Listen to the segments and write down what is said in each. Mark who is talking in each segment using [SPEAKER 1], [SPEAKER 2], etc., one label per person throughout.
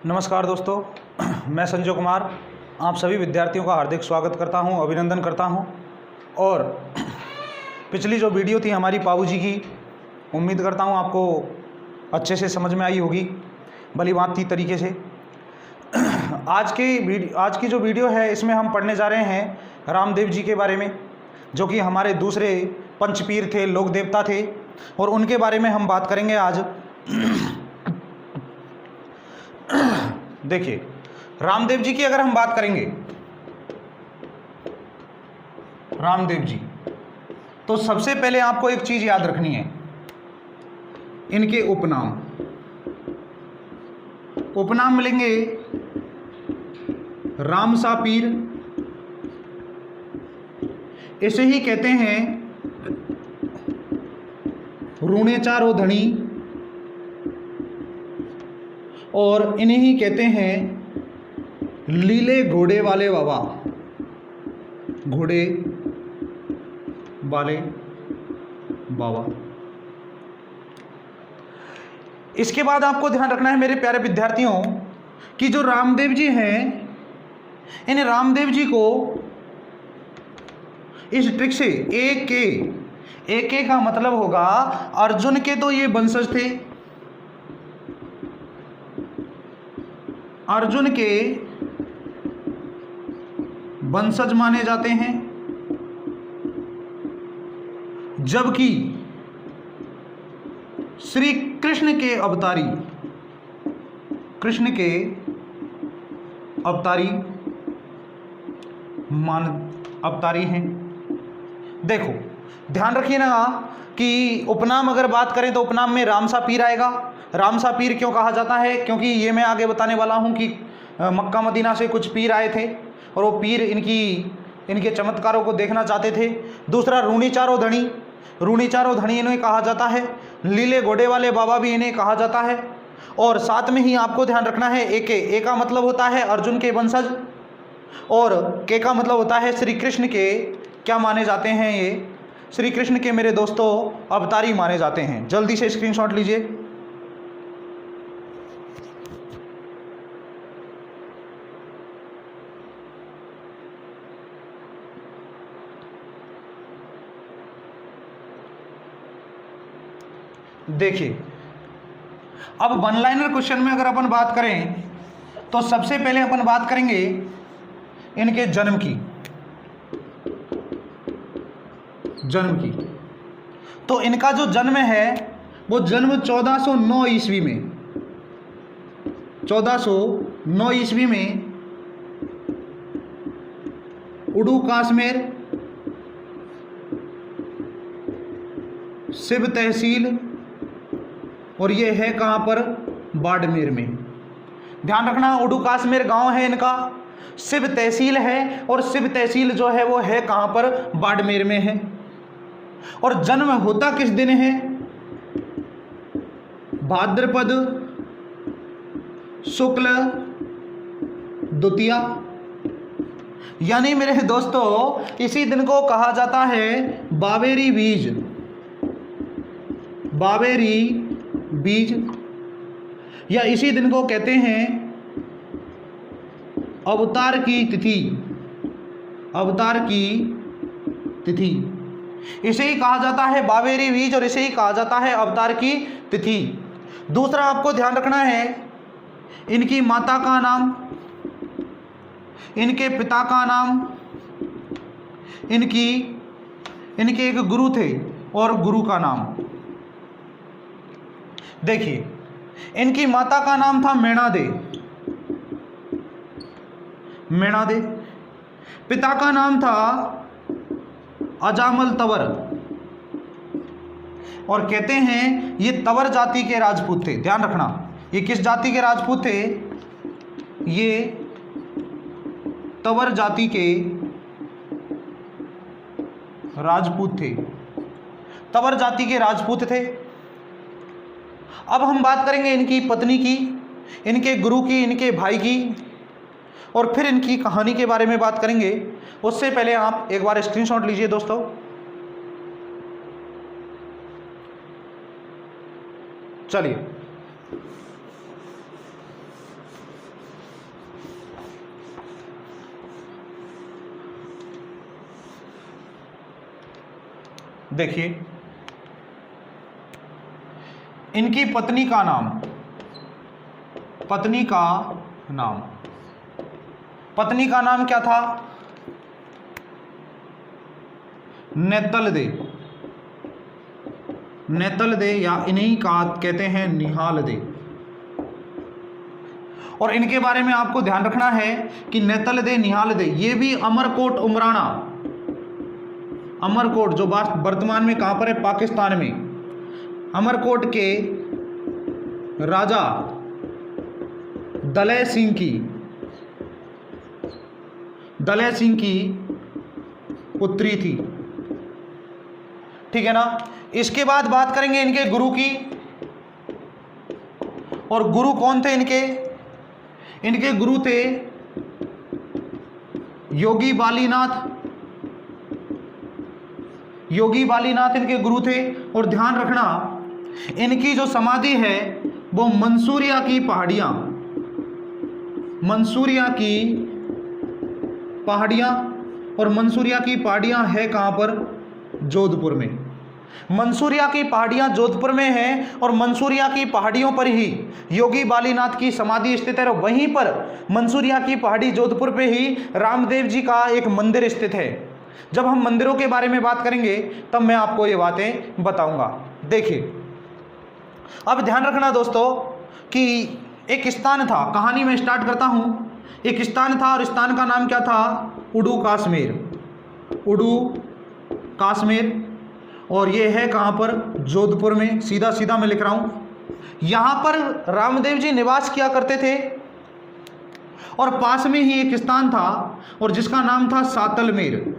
[SPEAKER 1] नमस्कार दोस्तों, मैं संजय कुमार आप सभी विद्यार्थियों का हार्दिक स्वागत करता हूं, अभिनंदन करता हूं। और पिछली जो वीडियो थी हमारी पाऊजी की, उम्मीद करता हूं आपको अच्छे से समझ में आई होगी, भली भांति तरीके से। आज की जो वीडियो है इसमें हम पढ़ने जा रहे हैं रामदेव जी के बारे में, जो कि हमारे दूसरे पंचपीर थे, लोक देवता थे, और उनके बारे में हम बात करेंगे आज। देखिए, रामदेव जी की अगर हम बात करेंगे, रामदेव जी, तो सबसे पहले आपको एक चीज याद रखनी है, इनके उपनाम मिलेंगे। रामसा पीर, इसे ही कहते हैं रूणेचारो धनी, और इन्हें ही कहते हैं लीले घोड़े वाले बाबा, घोड़े वाले बाबा। इसके बाद आपको ध्यान रखना है मेरे प्यारे विद्यार्थियों कि जो रामदेव जी हैं, इन रामदेव जी को इस ट्रिक से एक का मतलब होगा अर्जुन के, तो ये वंशज थे, अर्जुन के वंशज माने जाते हैं, जबकि श्री कृष्ण के अवतारी, कृष्ण के अवतारी हैं। देखो ध्यान रखिए ना कि उपनाम अगर बात करें तो उपनाम में रामसा पीर आएगा। रामसा पीर क्यों कहा जाता है? क्योंकि ये मैं आगे बताने वाला हूं कि मक्का मदीना से कुछ पीर आए थे और वो पीर इनके चमत्कारों को देखना चाहते थे। दूसरा रूणीचारो धनी इन्हें कहा जाता है। लीले घोड़े वाले बाबा भी इन्हें कहा जाता है। और साथ में ही आपको ध्यान रखना है, ए का मतलब होता है अर्जुन के वंशज, और के का मतलब होता है श्री कृष्ण के क्या माने जाते हैं, ये श्री कृष्ण के मेरे दोस्तों अवतारी माने जाते हैं। जल्दी से स्क्रीनशॉट लीजिए। देखिए, अब वन लाइनर क्वेश्चन में अगर अपन बात करें तो सबसे पहले अपन बात करेंगे इनके जन्म की। तो इनका जो जन्म है वो जन्म 1409 ईस्वी में, 1409 ईस्वी में उड़ू काश्मीर शिव तहसील, और ये है कहाँ पर? बाड़मेर में। ध्यान रखना, उड़ू काश्मीर गांव है इनका, शिव तहसील है, और शिव तहसील जो है वो है कहाँ पर? बाड़मेर में है। और जन्म होता किस दिन है? भाद्रपद शुक्ल द्वितीया, यानी मेरे दोस्तों इसी दिन को कहा जाता है बावेरी बीज, या इसी दिन को कहते हैं अवतार की तिथि। इसे ही कहा जाता है बावेरी बीज, और इसे ही कहा जाता है अवतार की तिथि। दूसरा आपको ध्यान रखना है, इनकी माता का नाम, इनके पिता का नाम, इनके एक गुरु थे और गुरु का नाम। देखिए, इनकी माता का नाम था मेणादे, पिता का नाम था अजामल तंवर, और कहते हैं ये तंवर जाति के राजपूत थे। ध्यान रखना, ये किस जाति के राजपूत थे? ये तंवर जाति के राजपूत थे। अब हम बात करेंगे इनकी पत्नी की, इनके गुरु की, इनके भाई की, और फिर इनकी कहानी के बारे में बात करेंगे। उससे पहले आप एक बार स्क्रीनशॉट लीजिए दोस्तों। चलिए, देखिए, इनकी पत्नी का नाम, पत्नी का नाम, पत्नी का नाम क्या था? नेतलदे, नेतलदे, या इन्हीं का कहते हैं निहालदे। और इनके बारे में आपको ध्यान रखना है कि नेतलदे, निहालदे, ये भी अमरकोट उमराना, अमरकोट जो वर्तमान में कहां पर है? पाकिस्तान में। अमरकोट के राजा दलय सिंह की पुत्री थी, ठीक है ना। इसके बाद बात करेंगे इनके गुरु की, और गुरु कौन थे इनके? इनके गुरु थे योगी बालीनाथ, योगी बालीनाथ इनके गुरु थे। और ध्यान रखना, इनकी जो समाधि है वो मंसूरिया की पहाड़ियां, मंसूरिया की पहाड़ियां, और मंसूरिया की पहाड़ियां है कहां पर? जोधपुर में। मंसूरिया की पहाड़ियां जोधपुर में हैं, और मंसूरिया की पहाड़ियों पर ही योगी बालीनाथ की समाधि स्थित है। और वहीं पर मंसूरिया की पहाड़ी जोधपुर पे ही रामदेव जी का एक मंदिर स्थित है। जब हम मंदिरों के बारे में बात करेंगे तब मैं आपको ये बातें बताऊंगा। देखिए, अब ध्यान रखना दोस्तों कि एक स्थान था, कहानी में स्टार्ट करता हूं। एक स्थान था, और स्थान का नाम क्या था? उडू कश्मीर, उडू कश्मीर। और ये है कहां पर? जोधपुर में। सीधा सीधा मैं लिख रहा हूं। यहां पर रामदेव जी निवास किया करते थे, और पास में ही एक स्थान था और जिसका नाम था सातलमेर,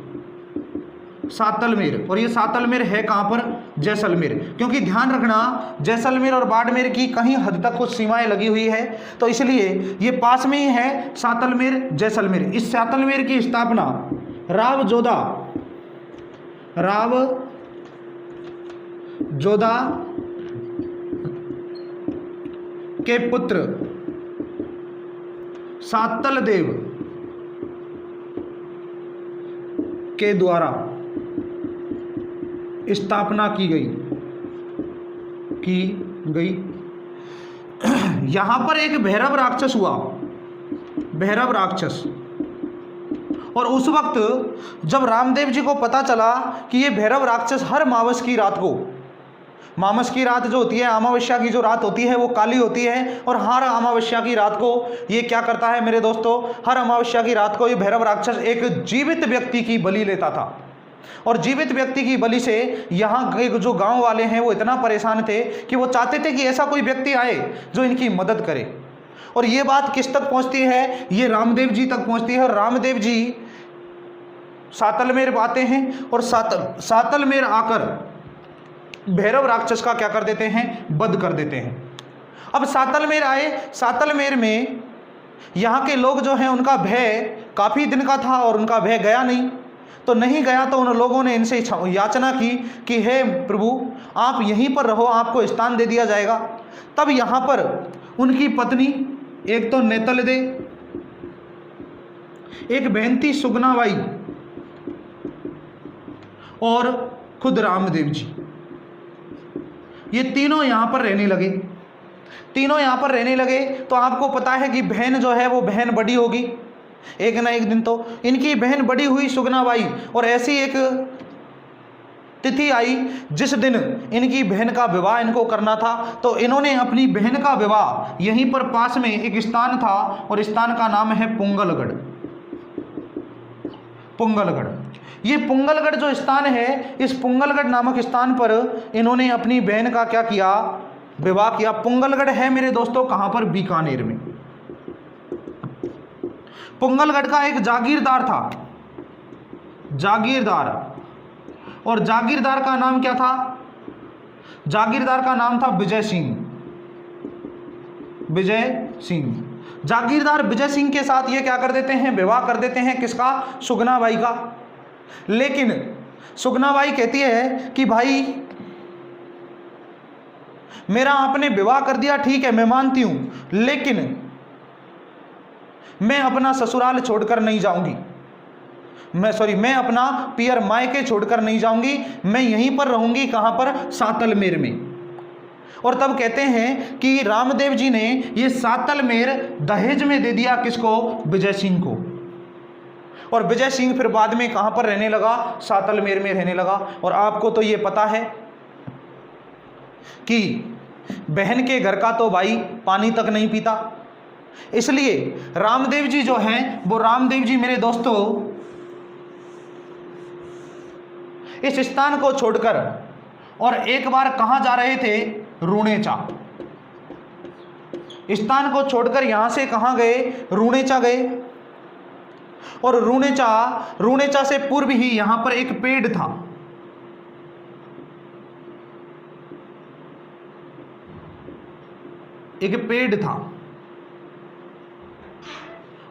[SPEAKER 1] सातलमेर। और ये सातलमेर है कहां पर? जैसलमेर। क्योंकि ध्यान रखना, जैसलमेर और बाड़मेर की कहीं हद तक कुछ सीमाएं लगी हुई है, तो इसलिए ये पास में ही है, सातलमेर, जैसलमेर। इस सातलमेर की स्थापना राव जोधा के पुत्र सातलदेव के द्वारा स्थापना की गई। यहां पर एक भैरव राक्षस हुआ, भैरव राक्षस। और उस वक्त जब रामदेव जी को पता चला कि ये भैरव राक्षस हर मावस की रात को, मावस की रात जो होती है, अमावस्या की जो रात होती है वो काली होती है, और हर अमावस्या की रात को ये क्या करता है मेरे दोस्तों? हर अमावस्या की रात को ये भैरव राक्षस एक जीवित व्यक्ति की बलि लेता था। और जीवित व्यक्ति की बलि से यहाँ के जो गांव वाले हैं वो इतना परेशान थे कि वो चाहते थे कि ऐसा कोई व्यक्ति आए जो इनकी मदद करे। और ये बात किस तक पहुंचती है? ये रामदेव जी तक पहुंचती है। और रामदेव जी सातलमेर आते हैं, और सातलमेर आकर भैरव राक्षस का क्या कर देते हैं? वध कर देते हैं। अब सातलमेर आए, सातलमेर में यहाँ के लोग जो हैं उनका भय काफ़ी दिन का था, और उनका भय गया नहीं। तो नहीं गया तो उन लोगों ने इनसे याचना की कि हे प्रभु, आप यहीं पर रहो, आपको स्थान दे दिया जाएगा। तब यहाँ पर उनकी पत्नी, एक तो नेतलदे, एक बहन थी सुगनाबाई, और खुद रामदेव जी, ये तीनों यहाँ पर रहने लगे। तीनों यहाँ पर रहने लगे तो आपको पता है कि बहन जो है वो बहन बड़ी होगी एक ना एक दिन। तो इनकी बहन बड़ी हुई सुगनाबाई, और ऐसी एक तिथि आई जिस दिन इनकी बहन का विवाह इनको करना था। तो इन्होंने अपनी बहन का विवाह यहीं पर पास में एक स्थान था, और स्थान का नाम है पुंगलगढ़। पुंगलगढ़, ये पुंगलगढ़ जो स्थान है, इस पुंगलगढ़ नामक स्थान पर इन्होंने अपनी बहन का क्या किया? विवाह किया। पुंगलगढ़ है मेरे दोस्तों कहां पर? बीकानेर में। पुंगलगढ़ का एक जागीरदार था, जागीरदार, और जागीरदार का नाम क्या था? जागीरदार का नाम था विजय सिंह। विजय सिंह, जागीरदार विजय सिंह के साथ ये क्या कर देते हैं? विवाह कर देते हैं। किसका? सुगनाबाई का। लेकिन सुगनाबाई कहती है कि भाई मेरा आपने विवाह कर दिया, ठीक है, मैं मानती हूं, लेकिन मैं अपना ससुराल छोड़कर नहीं जाऊंगी। मैं अपना पियर मायके छोड़कर नहीं जाऊंगी, मैं यहीं पर रहूंगी। कहां पर? सातलमेर में। और तब कहते हैं कि रामदेव जी ने ये सातलमेर दहेज में दे दिया किसको? विजय सिंह को। और विजय सिंह फिर बाद में कहां पर रहने लगा? सातलमेर में रहने लगा। और आपको तो ये पता है कि बहन के घर का तो भाई पानी तक नहीं पीता, इसलिए रामदेव जी जो हैं वो रामदेव जी मेरे दोस्तों इस स्थान को छोड़कर और एक बार कहां जा रहे थे? रूणेचा। स्थान को छोड़कर यहां से कहां गए? रूणेचा गए। और रूणेचा से पूर्व ही यहां पर एक पेड़ था। एक पेड़ था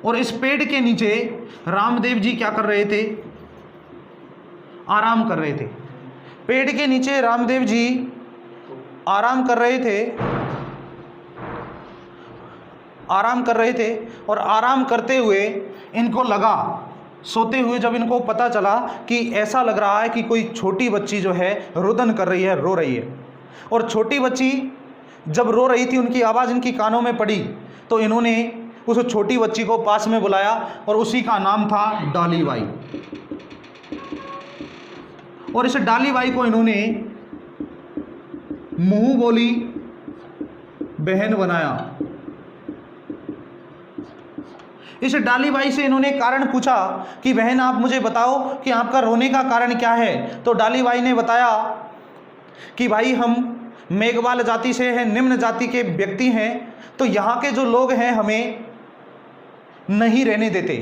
[SPEAKER 1] और इस पेड़ के नीचे रामदेव जी क्या कर रहे थे? आराम कर रहे थे। पेड़ के नीचे रामदेव जी आराम कर रहे थे। और आराम करते हुए इनको लगा, सोते हुए जब इनको पता चला कि ऐसा लग रहा है कि कोई छोटी बच्ची जो है रुदन कर रही है, रो रही है। और छोटी बच्ची जब रो रही थी, उनकी आवाज़ इनकी कानों में पड़ी, तो इन्होंने उस छोटी बच्ची को पास में बुलाया और उसी का नाम था डाली बाई। और इस डाली बाई को इन्होंने मुंह बोली बहन बनाया। इस डाली बाई से इन्होंने कारण पूछा कि बहन आप मुझे बताओ कि आपका रोने का कारण क्या है। तो डाली बाई ने बताया कि भाई हम मेघवाल जाति से हैं, निम्न जाति के व्यक्ति हैं, तो यहाँ के जो लोग हैं हमें नहीं रहने देते।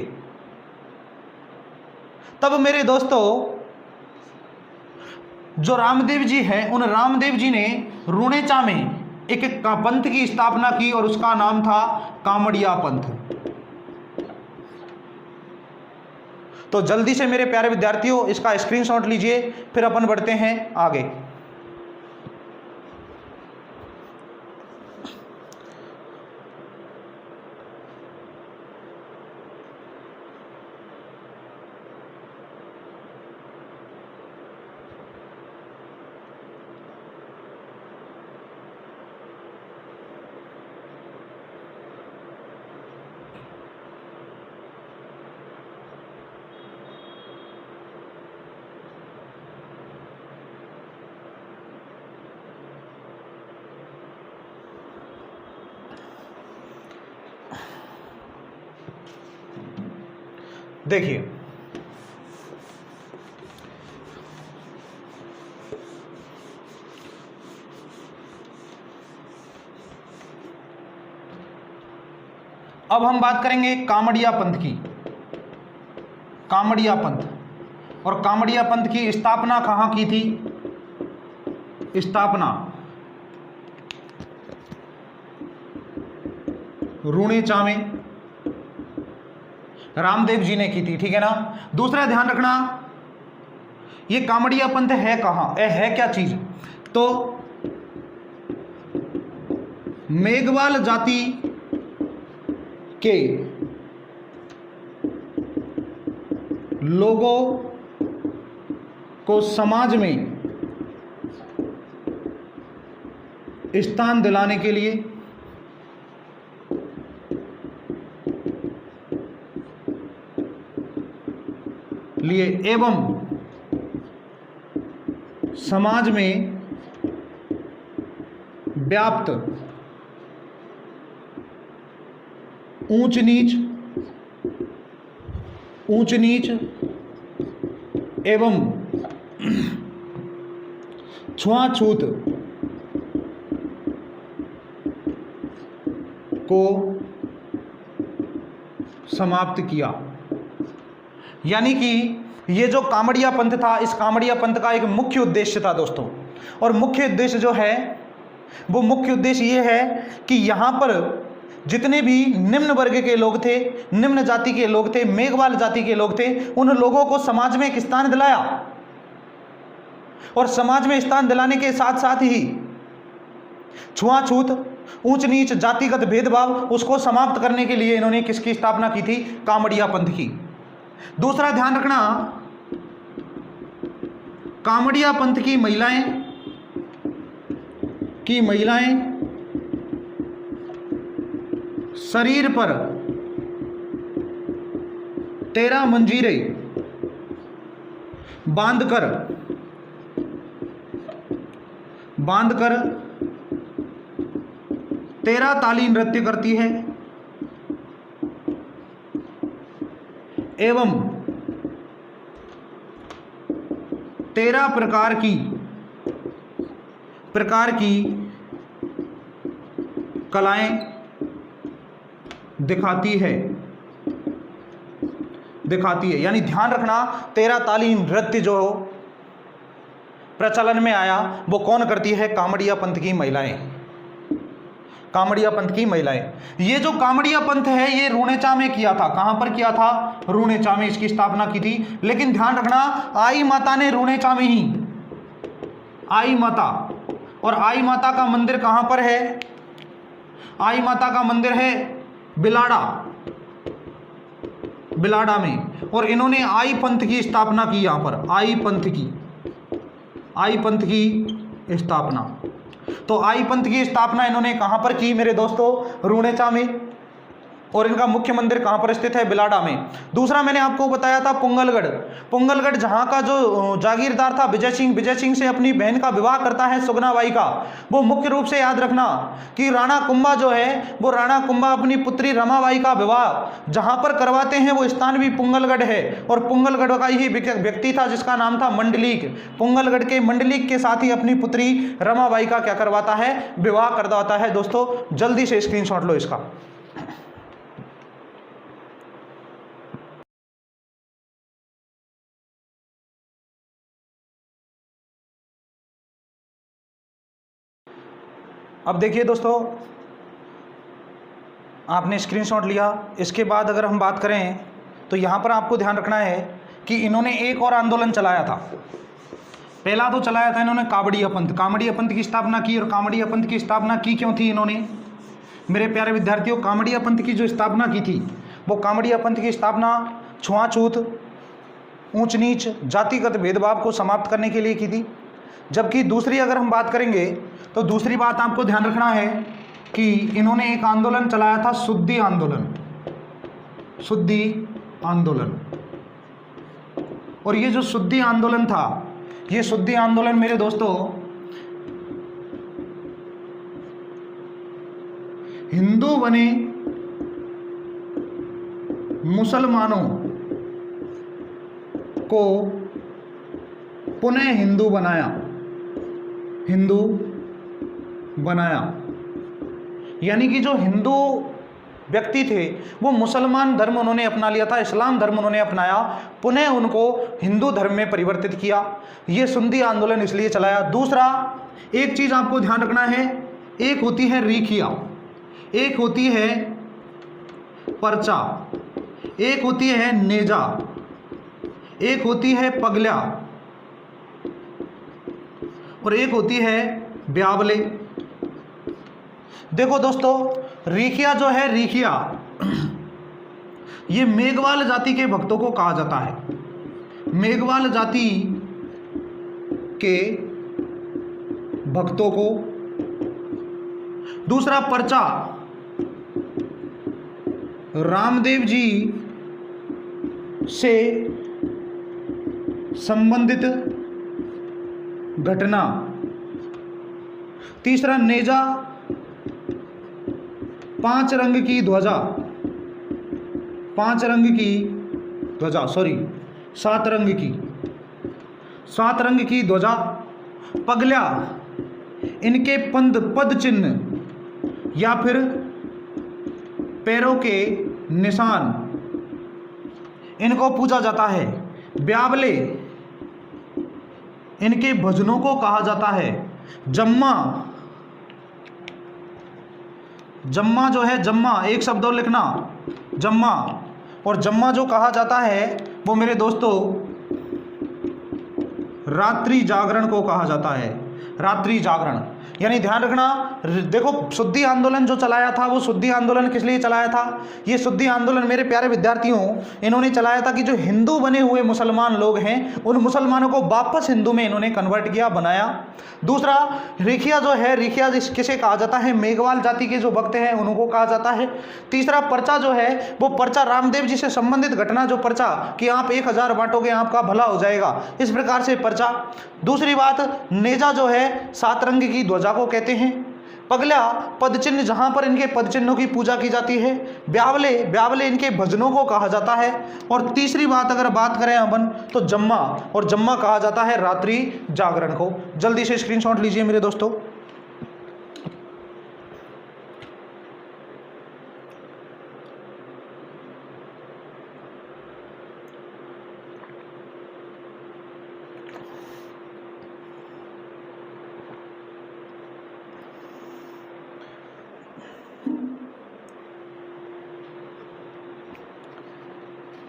[SPEAKER 1] तब मेरे दोस्तों जो रामदेव जी हैं, उन रामदेव जी ने रूणेचा में एक पंथ की स्थापना की और उसका नाम था कामड़िया पंथ। तो जल्दी से मेरे प्यारे विद्यार्थियों इसका स्क्रीनशॉट लीजिए, फिर अपन बढ़ते हैं आगे। देखिए अब हम बात करेंगे कामड़िया पंथ की। कामड़िया पंथ, और कामड़िया पंथ की स्थापना कहाँ की थी? स्थापना रूणेचा में रामदेव जी ने की थी, ठीक है ना। दूसरा ध्यान रखना, ये कामड़िया पंथ है कहाँ, है क्या चीज? तो मेघवाल जाति के लोगों को समाज में स्थान दिलाने के लिए एवं समाज में व्याप्त ऊंच नीच एवं छुआछूत को समाप्त किया। यानी कि ये जो कामड़िया पंथ था, इस कामड़िया पंथ का एक मुख्य उद्देश्य था दोस्तों। और मुख्य उद्देश्य जो है वो मुख्य उद्देश्य ये है कि यहाँ पर जितने भी निम्न वर्ग के लोग थे, निम्न जाति के लोग थे, मेघवाल जाति के लोग थे, उन लोगों को समाज में एक स्थान दिलाया। और समाज में स्थान दिलाने के साथ साथ ही छुआछूत, ऊंच नीच, जातिगत भेदभाव उसको समाप्त करने के लिए इन्होंने किसकी स्थापना की थी? कामड़िया पंथ की। दूसरा ध्यान रखना, कामड़िया पंथ की महिलाएं शरीर पर 13 मंजीरे बांधकर 13 ताली नृत्य करती है एवं 13 प्रकार की कलाएं दिखाती है। यानी ध्यान रखना, 13 ताली नृत्य जो प्रचलन में आया वो कौन करती है? कामड़िया पंथ की महिलाएं। ये जो कामड़िया पंथ है ये रूणेचा में किया था। कहां पर किया था? रूणेचा में इसकी स्थापना की थी। लेकिन ध्यान रखना, आई माता ने रूणेचा में ही, आई माता, और आई माता का मंदिर कहां पर है? आई माता का मंदिर है बिलाड़ा में, और इन्होंने आई पंथ की स्थापना की। यहां पर आई पंथ की स्थापना, तो आई पंथ की स्थापना इन्होंने कहां पर की मेरे दोस्तों? रूणेचा में। और इनका मुख्य मंदिर कहां पर स्थित है? बिलाड़ा में। दूसरा मैंने आपको बताया था पुंगलगढ़, जहां का जो जागीरदार था विजय सिंह से अपनी बहन का विवाह करता है सुगनाबाई का। वो मुख्य रूप से याद रखना कि राणा कुंभा जो है वो राणा कुंभा अपनी पुत्री रमाबाई का विवाह जहां पर करवाते हैं वो स्थान भी पुंगलगढ़ है। और पुंगलगढ़ का ही व्यक्ति था जिसका नाम था मंडलीक। पुंगलगढ़ के मंडलीक के साथ ही अपनी पुत्री रमाबाई का क्या करवाता है? विवाह करवाता है। दोस्तों जल्दी से स्क्रीनशॉट लो इसका। अब देखिए दोस्तों, आपने स्क्रीनशॉट लिया। इसके बाद अगर हम बात करें तो यहाँ पर आपको ध्यान रखना है कि इन्होंने एक और आंदोलन चलाया था। पहला तो चलाया था इन्होंने कामड़िया पंथ की स्थापना की। और कामड़िया पंथ की स्थापना की क्यों थी इन्होंने? मेरे प्यारे विद्यार्थियों, कामड़िया पंथ की जो स्थापना की थी वो कामड़िया पंथ की स्थापना छुआछूत, ऊंच नीच, जातिगत भेदभाव को समाप्त करने के लिए की थी। जबकि दूसरी अगर हम बात करेंगे तो दूसरी बात आपको ध्यान रखना है कि इन्होंने एक आंदोलन चलाया था, शुद्धि आंदोलन। और ये जो शुद्धि आंदोलन था, ये शुद्धि आंदोलन मेरे दोस्तों हिंदू बने मुसलमानों को पुनः हिंदू बनाया। यानी कि जो हिंदू व्यक्ति थे वो मुसलमान धर्म उन्होंने अपना लिया था, इस्लाम धर्म उन्होंने अपनाया, पुनः उनको हिंदू धर्म में परिवर्तित किया। ये शुद्धि आंदोलन इसलिए चलाया। दूसरा एक चीज आपको ध्यान रखना है, एक होती है रीखिया, एक होती है पर्चा, एक होती है नेजा, एक होती है पगल्या और एक होती है ब्यावले। देखो दोस्तों, रीखिया जो है, रीखिया ये मेघवाल जाति के भक्तों को कहा जाता है, मेघवाल जाति के भक्तों को। दूसरा पर्चा, रामदेव जी से संबंधित घटना। तीसरा नेजा, 5 रंग की ध्वजा, 7 रंग की ध्वजा। पगल्या, इनके पद चिन्ह या फिर पैरों के निशान, इनको पूजा जाता है। ब्यावले, इनके भजनों को कहा जाता है। जम्मा जो है, जम्मा एक शब्द और लिखना, जम्मा। और जम्मा जो कहा जाता है वो मेरे दोस्तों रात्रि जागरण को कहा जाता है, रात्रि जागरण। यानी ध्यान रखना, देखो शुद्धि आंदोलन जो चलाया था वो शुद्धि आंदोलन किस लिए चलाया था? ये शुद्धि आंदोलन मेरे प्यारे विद्यार्थियों इन्होंने चलाया था कि जो हिंदू बने हुए मुसलमान लोग हैं उन मुसलमानों को वापस हिंदू में इन्होंने कन्वर्ट किया, बनाया। दूसरा, रिखिया जो है, रिखिया किसे कहा जाता है? मेघवाल जाति के जो भक्त हैं उनको कहा जाता है। तीसरा, पर्चा जो है वो पर्चा रामदेव जी से संबंधित घटना, जो पर्चा कि आप 1000 बांटोगे आपका भला हो जाएगा, इस प्रकार से पर्चा। दूसरी बात, नेजा जो है 7 रंग की ध्वजा को कहते हैं। पगला, पद चिन्ह, जहां पर इनके पद चिन्हों की पूजा की जाती है। ब्यावले, ब्यावले इनके भजनों को कहा जाता है। और तीसरी बात अगर बात करें अपन तो जम्मा, और जम्मा कहा जाता है रात्रि जागरण को। जल्दी से स्क्रीनशॉट लीजिए मेरे दोस्तों।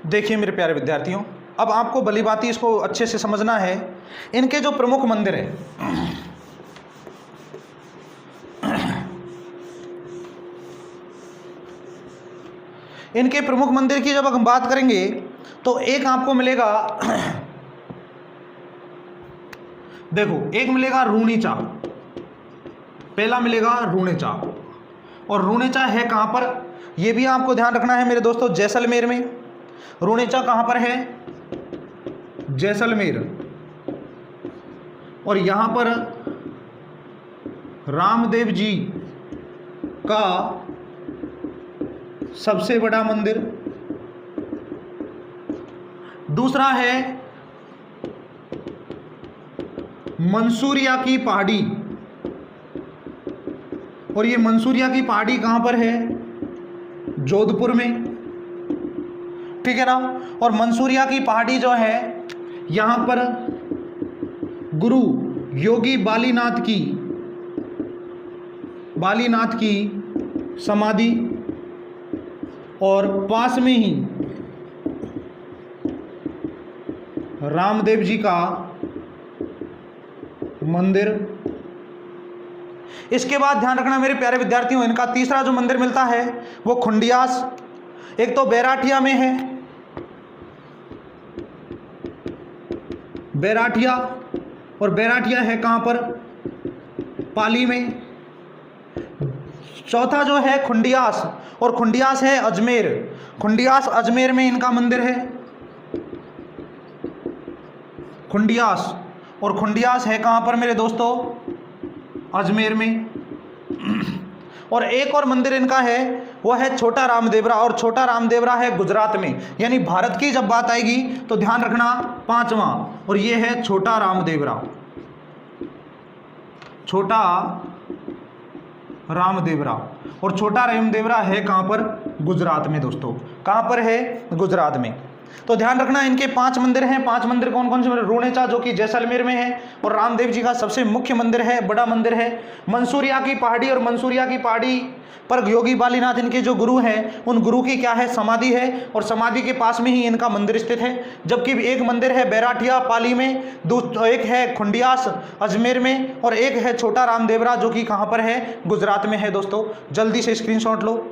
[SPEAKER 1] देखिए मेरे प्यारे विद्यार्थियों, अब आपको भली भांति इसको अच्छे से समझना है। इनके जो प्रमुख मंदिर है, इनके प्रमुख मंदिर की जब हम बात करेंगे तो एक आपको मिलेगा, देखो एक मिलेगा रूणीचा, पहला मिलेगा रूणीचा। और रूणीचा है कहां पर? यह भी आपको ध्यान रखना है मेरे दोस्तों, जैसलमेर में। रूणीचा कहां पर है? जैसलमेर। और यहां पर रामदेव जी का सबसे बड़ा मंदिर। दूसरा है मंसूरिया की पहाड़ी, और ये मंसूरिया की पहाड़ी कहां पर है? जोधपुर में, ठीक है ना। और मंसूरिया की पहाड़ी जो है यहां पर गुरु योगी बालीनाथ की समाधि, और पास में ही रामदेव जी का मंदिर। इसके बाद ध्यान रखना मेरे प्यारे विद्यार्थियों, इनका तीसरा जो मंदिर मिलता है वो खुंडियास। एक तो बैराठिया में है, बैराठिया, और बैराठिया है कहां पर? पाली में। चौथा जो है खुंडियास, और खुंडियास है अजमेर। खुंडियास अजमेर में इनका मंदिर है, खुंडियास। और खुंडियास है कहां पर मेरे दोस्तों? अजमेर में। और एक और मंदिर इनका है वो है छोटा रामदेवरा, और छोटा रामदेवरा है गुजरात में। यानी भारत की जब बात आएगी तो ध्यान रखना 5वां, और ये है छोटा रामदेवरा, छोटा रामदेवरा। और छोटा रामदेवरा है कहां पर? गुजरात में दोस्तों। कहां पर है? गुजरात में। तो ध्यान रखना इनके 5 मंदिर हैं। 5 मंदिर कौन कौन से? रूणेचा जो कि जैसलमेर में है, और रामदेव जी का सबसे मुख्य मंदिर है, बड़ा मंदिर है। मंसूरिया की पहाड़ी, और मंसूरिया की पहाड़ी पर योगी बालीनाथ इनके जो गुरु हैं उन गुरु की क्या है? समाधि है, और समाधि के पास में ही इनका मंदिर स्थित है। जबकि एक मंदिर है बैराठिया पाली में, एक है खुंडियास अजमेर में, और एक है छोटा रामदेवरा जो कि कहाँ पर है? गुजरात में है दोस्तों। जल्दी से स्क्रीनशॉट लो।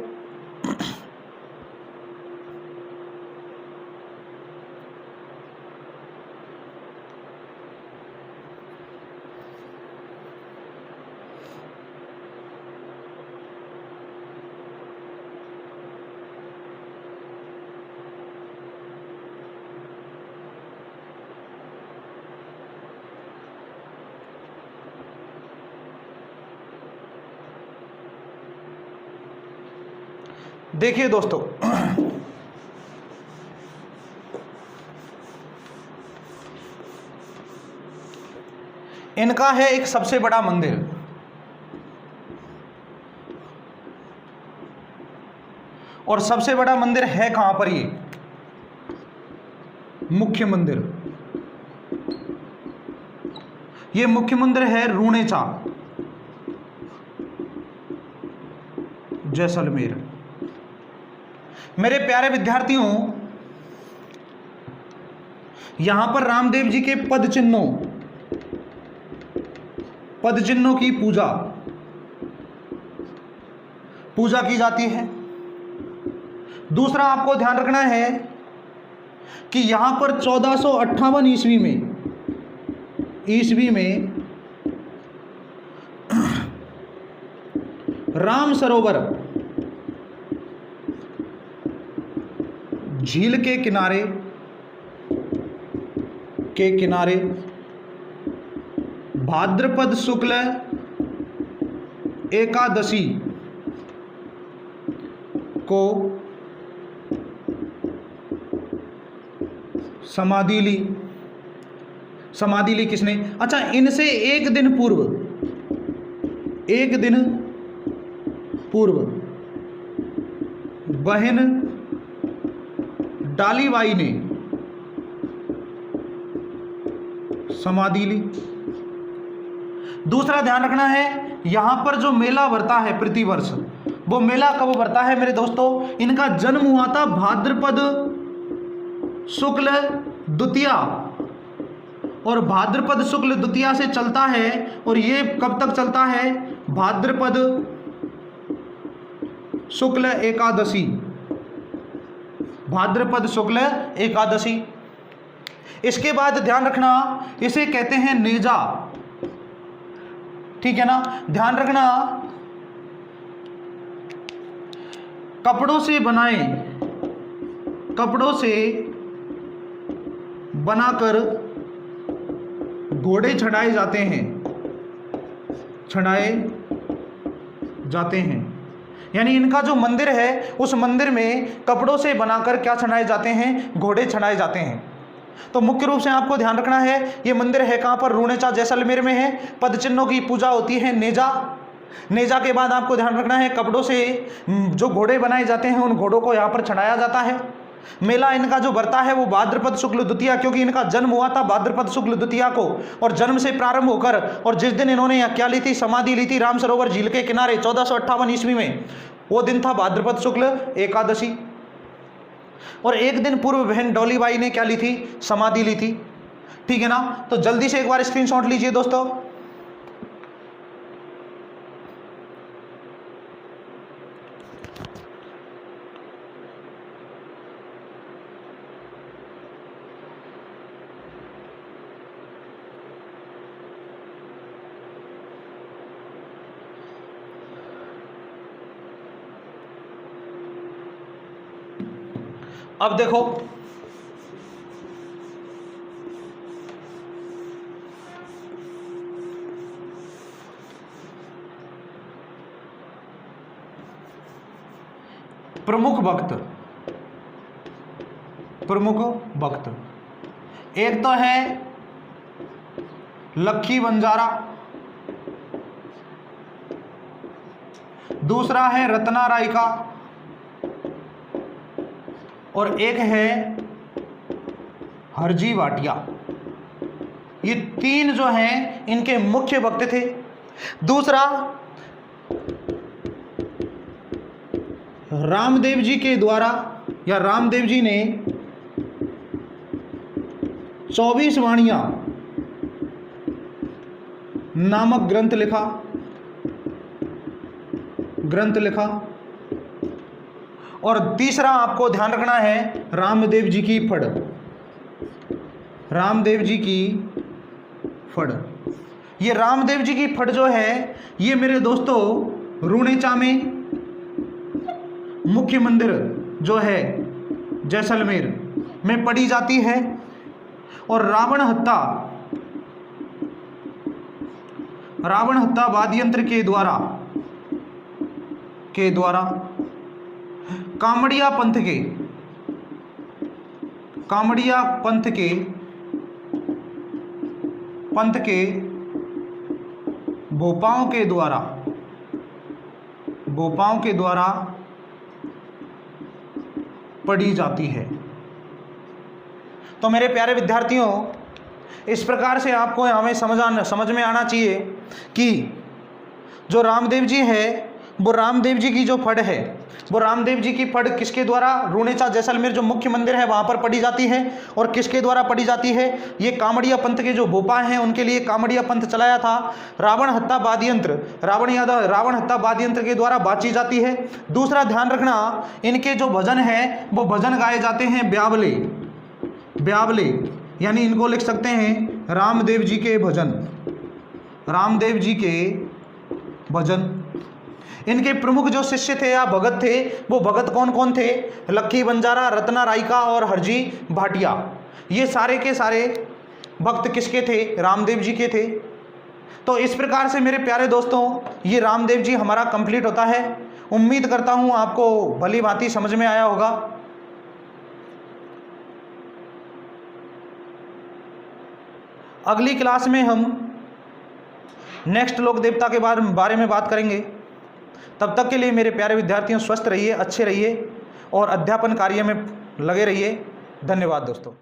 [SPEAKER 1] देखिए दोस्तों, इनका है एक सबसे बड़ा मंदिर, और सबसे बड़ा मंदिर है कहां पर? ये मुख्य मंदिर, ये मुख्य मंदिर है रूणेचा, जैसलमेर। मेरे प्यारे विद्यार्थियों, यहां पर रामदेव जी के पद चिन्हों पद चिन्हों की पूजा की जाती है। दूसरा आपको ध्यान रखना है कि यहां पर 1458 ईस्वी में राम सरोवर झील के किनारे भाद्रपद शुक्ल एकादशी को समाधि ली किसने? अच्छा, इनसे एक दिन पूर्व बहन डालीबाई ने समाधि ली। दूसरा ध्यान रखना है, यहां पर जो मेला भरता है प्रतिवर्ष, वो मेला कब भरता है मेरे दोस्तों? इनका जन्म हुआ था भाद्रपद शुक्ल द्वितीया, और भाद्रपद शुक्ल द्वितीया से चलता है, और ये कब तक चलता है? भाद्रपद शुक्ल एकादशी, भाद्रपद शुक्ल एकादशी। इसके बाद ध्यान रखना, इसे कहते हैं नेजा, ठीक है ना? ध्यान रखना, कपड़ों से बनाकर घोड़े चढ़ाए जाते हैं। यानी इनका जो मंदिर है, उस मंदिर में कपड़ों से बनाकर क्या चढ़ाए जाते हैं? घोड़े चढ़ाए जाते हैं। तो मुख्य रूप से आपको ध्यान रखना है, ये मंदिर है कहाँ पर? रूणेचा जैसलमेर में है। पद चिन्हों की पूजा होती है नेजा के बाद आपको ध्यान रखना है, कपड़ों से जो घोड़े बनाए जाते हैं, उन घोड़ों को यहाँ पर चढ़ाया जाता है। मेला इनका जो भरता है वो भाद्रपद शुक्ल द्वितीया, क्योंकि इनका जन्म हुआ था भाद्रपद शुक्ल द्वितीया को, और जन्म से प्रारंभ होकर और जिस दिन इन्होंने यहाँ क्या ली थी? समाधि ली थी राम सरोवर झील के किनारे 1458 ईस्वी में, वो दिन था भाद्रपद शुक्ल एकादशी। और एक दिन पूर्व बहन डॉलीबाई ने क्या ली थी? समाधि ली थी, ठीक है ना? तो जल्दी से एक बार स्क्रीनशॉट लीजिए दोस्तों। अब देखो, प्रमुख भक्त एक तो है लक्खी बंजारा, दूसरा है रत्ना राय का, और एक है हरजी भाटिया। ये तीन जो हैं इनके मुख्य भक्त थे। दूसरा, रामदेव जी के द्वारा, या रामदेव जी ने 24 वाणियां नामक ग्रंथ लिखा। और तीसरा आपको ध्यान रखना है, रामदेव जी की फड़। ये रामदेव जी की फड़ जो है, ये मेरे दोस्तों रूणेचा में मुख्य मंदिर जो है जैसलमेर में पढ़ी जाती है। और रावण हत्ता वाद्ययंत्र के द्वारा कामड़िया पंथ के भोपाओं के द्वारा पढ़ी जाती है। तो मेरे प्यारे विद्यार्थियों, इस प्रकार से आपको हमें समझ में आना चाहिए कि जो रामदेव जी है, वो रामदेव जी की जो फड़ है वो रामदेव जी की पढ़ किसके द्वारा, रूणेचा जैसलमेर जो मुख्य मंदिर है वहां पर पढ़ी जाती है। और किसके द्वारा पढ़ी जाती है, ये कामड़िया पंथ के जो भोपा हैं उनके लिए कामड़िया पंथ चलाया था। रावण हत्या वाद्य यंत्र, रावण हत्या वाद्य यंत्र के द्वारा बाजी जाती है। दूसरा ध्यान रखना, इनके जो भजन है वो भजन गाए जाते हैं ब्यावले, ब्यावले यानी इनको लिख सकते हैं रामदेव जी के भजन, रामदेव जी के भजन। इनके प्रमुख जो शिष्य थे या भगत थे वो भगत कौन कौन थे, लक्खी बंजारा, रत्ना रायका और हरजी भाटिया। ये सारे के सारे भक्त किसके थे, रामदेव जी के थे। तो इस प्रकार से मेरे प्यारे दोस्तों ये रामदेव जी हमारा कंप्लीट होता है। उम्मीद करता हूँ आपको भली भांति समझ में आया होगा। अगली क्लास में हम नेक्स्ट लोक देवता के बारे में बात करेंगे। तब तक के लिए मेरे प्यारे विद्यार्थियों स्वस्थ रहिए, अच्छे रहिए और अध्यापन कार्य में लगे रहिए। धन्यवाद दोस्तों।